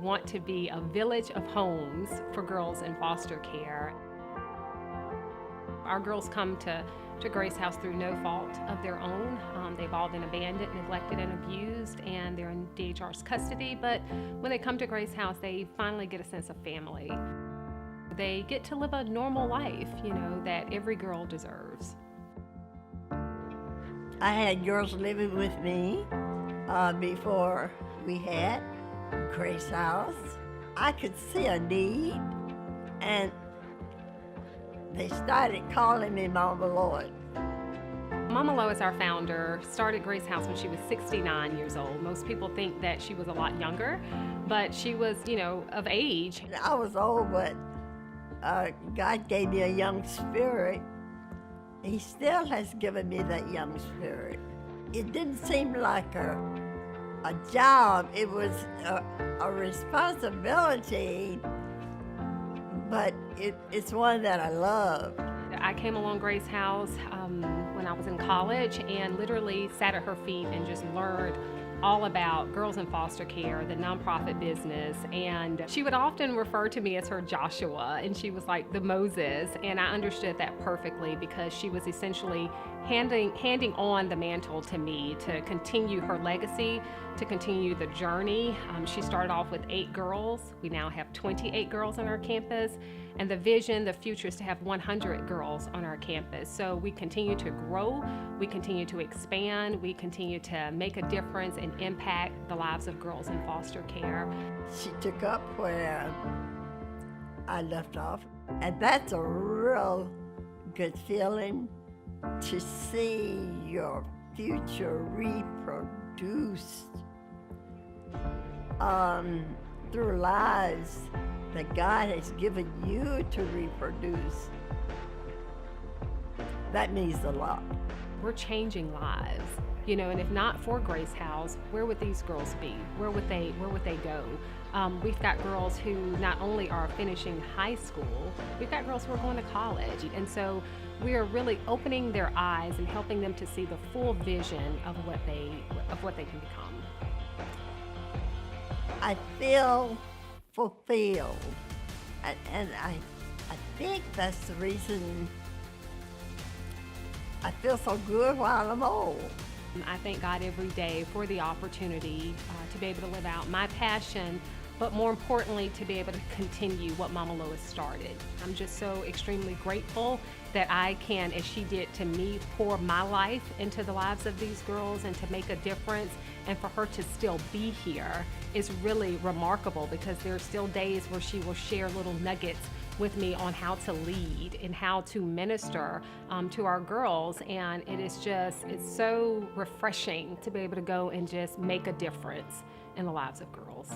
want to be a village of homes for girls in foster care. Our girls come to Grace House through no fault of their own. They've all been abandoned, neglected, and abused, and they're in DHR's custody. But when they come to Grace House, they finally get a sense of family. They get to live a normal life, that every girl deserves. I had girls living with me before we had Grace House. I could see a need, and they started calling me Mama Lois. Mama Lois, our founder, started Grace House when she was 69 years old. Most people think that she was a lot younger, but she was, of age. I was old, but God gave me a young spirit. He still has given me that young spirit. It didn't seem like a job. It was a responsibility, but it's one that I love. I came along Grace House when I was in college and literally sat at her feet and just learned all about girls in foster care, the nonprofit business, and she would often refer to me as her Joshua, and she was like the Moses, and I understood that perfectly because she was essentially handing on the mantle to me to continue her legacy, to continue the journey. She started off with 8 girls. We now have 28 girls on our campus, and the vision, the future is to have 100 girls on our campus. So we continue to grow, we continue to expand, we continue to make a difference and impact the lives of girls in foster care. She took up where I left off, and that's a real good feeling to see your future reproduced through lives that God has given you to reproduce. That means a lot. We're changing lives, and if not for Grace House, where would these girls be? Where would they go? We've got girls who not only are finishing high school, we've got girls who are going to college. And so we are really opening their eyes and helping them to see the full vision of what they can become. I feel fulfilled, and I think that's the reason I feel so good while I'm old. I thank God every day for the opportunity to be able to live out my passion, but more importantly, to be able to continue what Mama Lois started. I'm just so extremely grateful that I can, as she did to me, pour my life into the lives of these girls and to make a difference. And for her to still be here is really remarkable, because there are still days where she will share little nuggets with me on how to lead and how to minister to our girls. And it's so refreshing to be able to go and just make a difference in the lives of girls.